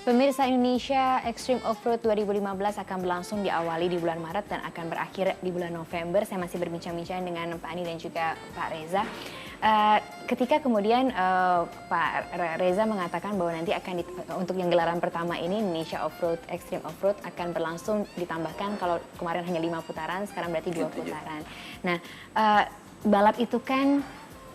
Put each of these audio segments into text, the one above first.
Pemirsa Indonesia Extreme Offroad 2015 akan berlangsung diawali di bulan Maret dan akan berakhir di bulan November. Saya masih berbincang-bincang dengan Pak Andi dan juga Pak Reza. Ketika kemudian Pak Reza mengatakan bahwa nanti akan untuk yang gelaran pertama ini Indonesia Offroad Extreme Offroad akan berlangsung ditambahkan kalau kemarin hanya 5 putaran, sekarang berarti 2 putaran. Nah, balap itu kan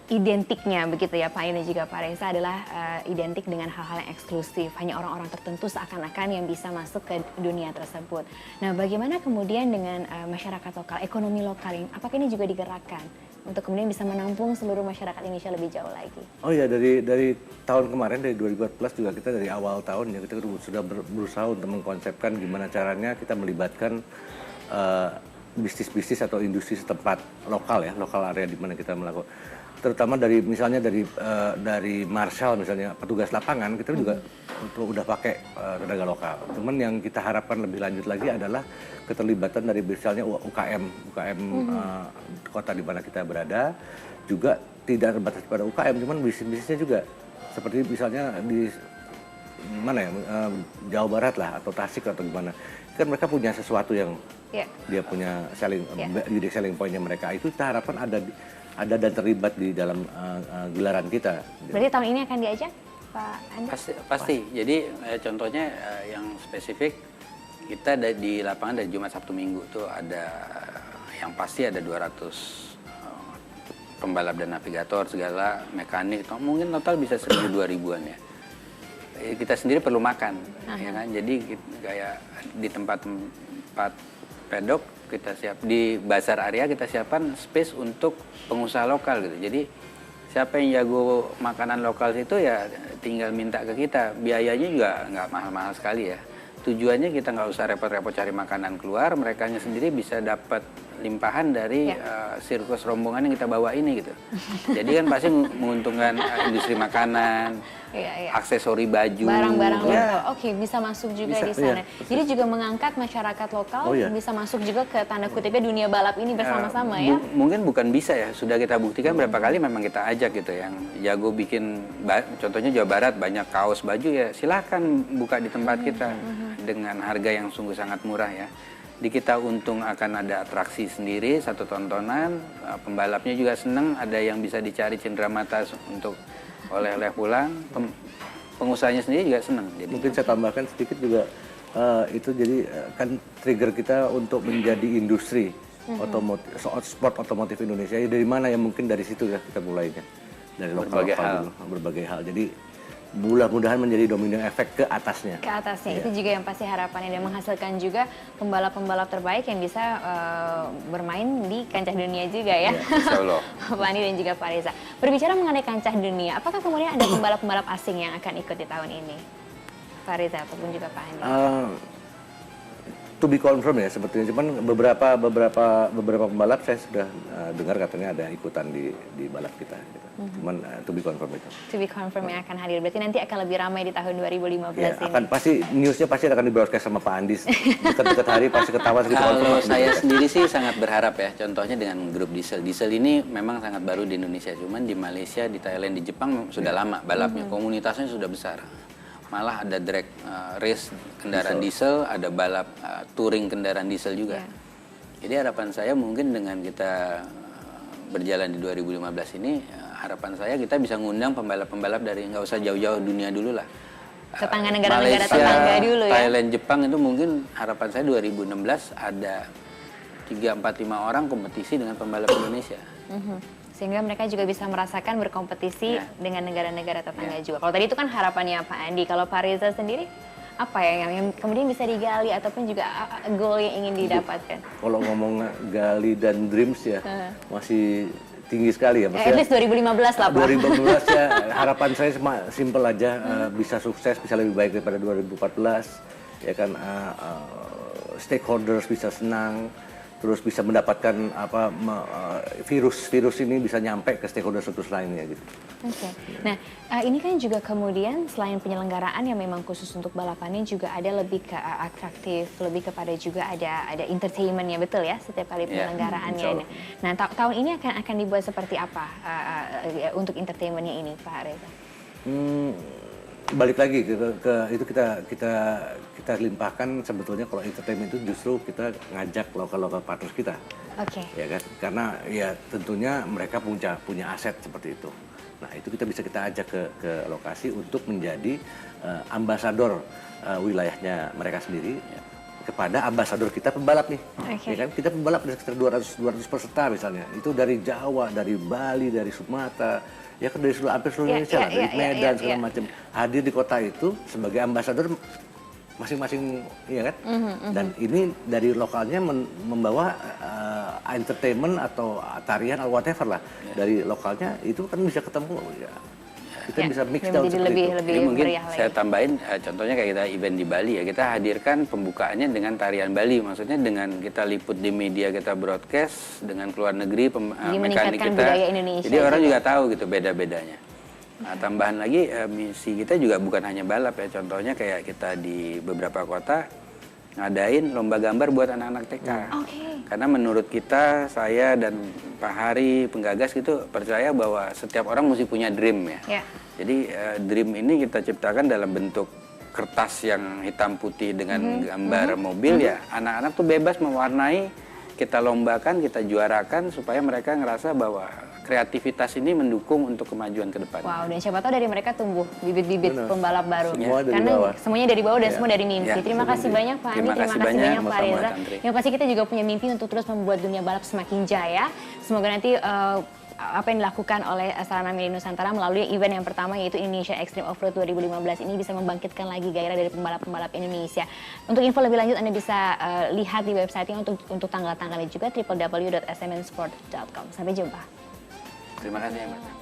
identiknya begitu ya Pak Andi dan juga Pak Reza adalah identik dengan hal-hal yang eksklusif. Hanya orang-orang tertentu seakan-akan yang bisa masuk ke dunia tersebut. Nah, bagaimana kemudian dengan masyarakat lokal, ekonomi lokal, apakah ini juga digerakkan untuk kemudian bisa menampung seluruh masyarakat Indonesia lebih jauh lagi? Oh ya, dari tahun kemarin, dari 2014 juga kita dari awal tahun ya kita sudah berusaha untuk mengkonsepkan gimana caranya kita melibatkan bisnis-bisnis atau industri setempat lokal ya, lokal area di mana kita melakukan. Terutama dari misalnya dari marshal misalnya petugas lapangan kita juga udah pakai tenaga lokal. Cuman yang kita harapkan lebih lanjut lagi adalah keterlibatan dari misalnya UKM kota di mana kita berada juga tidak terbatas pada UKM, cuman bisnisnya juga seperti misalnya di mana ya Jawa Barat lah atau Tasik atau gimana. Kan mereka punya sesuatu yang dia punya unique selling pointnya mereka itu kita harapkan ada dan terlibat di dalam gelaran kita. Berarti tahun ini akan diajak, Pak Andi? Pasti. Jadi contohnya yang spesifik kita di lapangan dari Jumat, Sabtu, Minggu tuh ada yang pasti ada 200 pembalap dan navigator segala mekanik. Mungkin total bisa 1.000-2.000-an ya. Kita sendiri perlu makan, ya kan? Jadi kayak di tempat pedok kita siap di bazar area kita siapkan space untuk pengusaha lokal gitu. Jadi siapa yang jago makanan lokal itu ya tinggal minta ke kita. Biayanya juga nggak mahal-mahal sekali ya. Tujuannya kita nggak usah repot-repot cari makanan keluar, merekanya sendiri bisa dapat limpahan dari sirkus rombongan yang kita bawa ini gitu. Jadi kan pasti menguntungkan industri makanan, aksesori baju, barang-barang lokal. Oke, bisa masuk juga di sana. Jadi juga mengangkat masyarakat lokal bisa masuk juga ke tanda kutipnya dunia balap ini bersama-sama ya. Mungkin bukan bisa ya, sudah kita buktikan berapa kali memang kita ajak gitu yang jago bikin, contohnya Jawa Barat banyak kaos baju ya silahkan buka di tempat kita dengan harga yang sungguh sangat murah ya. Di kita untung akan ada atraksi sendiri, satu tontonan, pembalapnya juga senang, ada yang bisa dicari cenderamata untuk oleh-oleh pulang, pengusahanya sendiri juga senang. Jadi mungkin saya tambahkan sedikit juga itu jadi kan trigger kita untuk menjadi industri otomotif, sport otomotif Indonesia. Dari mana ya mungkin dari situ ya kita mulainya dari lokal berbagai hal. Jadi mudah-mudahan menjadi domino efek ke atasnya. Ke atasnya, itu juga yang pasti harapannya dan menghasilkan juga pembalap-pembalap terbaik yang bisa bermain di kancah dunia juga ya. Insya Allah. Pak Andi dan juga Pak Reza. Berbicara mengenai kancah dunia, apakah kemudian ada pembalap-pembalap asing yang akan ikut di tahun ini? Pak Reza ataupun juga Pak Andi? To be confirmed ya sebetulnya, cuman beberapa pembalap saya sudah dengar katanya ada ikutan di balap kita gitu. Cuman to be confirmed itu. To be confirmed yang akan hadir, berarti nanti akan lebih ramai di tahun 2015 ya, ini. Akan pasti newsnya pasti akan di broadcast sama Pak Andi dekat-dekat hari pasti ketawa segitu. Kalau saya sendiri sih sangat berharap ya, contohnya dengan grup Diesel. Diesel ini memang sangat baru di Indonesia, cuman di Malaysia, di Thailand, di Jepang sudah lama balapnya, komunitasnya sudah besar. Malah ada drag race kendaraan diesel, ada balap touring kendaraan diesel juga. Jadi harapan saya mungkin dengan kita berjalan di 2015 ini, harapan saya kita bisa ngundang pembalap-pembalap dari nggak usah jauh-jauh dunia dulu lah. Tetangga negara-negara tetangga dulu ya. Thailand, Jepang itu mungkin harapan saya 2016 ada 3-4-5 orang kompetisi dengan pembalap Indonesia. Sehingga mereka juga bisa merasakan berkompetisi dengan negara-negara tetangga juga. Kalau tadi itu kan harapannya Pak Andi, kalau Pak Reza sendiri apa ya yang kemudian bisa digali ataupun juga goal yang ingin didapatkan? Kalau ngomong gali dan dreams ya masih tinggi sekali ya. At least 2015 lah Pak. 2015 ya harapan saya simple aja, bisa sukses, bisa lebih baik daripada 2014 ya kan, stakeholders bisa senang, terus bisa mendapatkan virus ini bisa nyampe ke stakeholder lainnya gitu. Oke. Nah, ini kan juga kemudian selain penyelenggaraan yang memang khusus untuk balapannya juga ada lebih ke atraktif, lebih kepada juga ada entertainment-nya, betul ya setiap kali penyelenggaraannya. Nah, tahun ini akan dibuat seperti apa untuk entertainment-nya ini, Pak Reza? balik lagi itu kita limpahkan sebetulnya kalau entertainment itu justru kita ngajak lokal partners kita. Oke. Ya kan? Karena ya tentunya mereka punya aset seperti itu. Nah, itu bisa kita ajak ke lokasi untuk menjadi ambasador wilayahnya mereka sendiri kepada ambasador kita pembalap nih. Okay. Ya kan? Kita pembalap ada sekitar 200 peserta misalnya. Itu dari Jawa, dari Bali, dari Sumatera, ya kan dari hampir seluruh Indonesia lah, dari Medan segala macam. Hadir di kota itu sebagai ambasador masing-masing, ya kan? Dan ini dari lokalnya membawa entertainment atau tarian atau whatever lah dari lokalnya, itu kan bisa ketemu ya. Kita bisa mix down seperti itu. Jadi mungkin saya tambahin contohnya kayak kita event di Bali ya, kita hadirkan pembukaannya dengan tarian Bali, maksudnya dengan kita liput di media, kita broadcast dengan keluar negeri mekanik kita, jadi orang juga tahu gitu beda-bedanya. Nah, tambahan lagi misi kita juga bukan hanya balap ya, contohnya kayak kita di beberapa kota ngadain lomba gambar buat anak-anak TK. Karena menurut kita, saya dan Pak Hari penggagas gitu percaya bahwa setiap orang mesti punya dream ya. Jadi dream ini kita ciptakan dalam bentuk kertas yang hitam putih dengan gambar mobil ya. Anak-anak tuh bebas mewarnai, kita lombakan, kita juarakan supaya mereka ngerasa bahwa kreativitas ini mendukung untuk kemajuan ke depan. Wow, dan siapa tahu dari mereka tumbuh bibit-bibit pembalap baru. Karena semuanya dari bawah dan semua dari mimpi. Terima kasih banyak Pak Andi, terima kasih banyak Pak Reza. Yang pasti kita juga punya mimpi untuk terus membuat dunia balap semakin jaya. Semoga nanti apa yang dilakukan oleh Sarana Media Nusantara melalui event yang pertama yaitu Indonesia Extreme Offroad 2015 ini bisa membangkitkan lagi gairah dari pembalap-pembalap Indonesia. Untuk info lebih lanjut Anda bisa lihat di website-nya untuk tanggal-tanggalnya juga www.smnsport.com. Sampai jumpa. Terima kasih ya Mbak.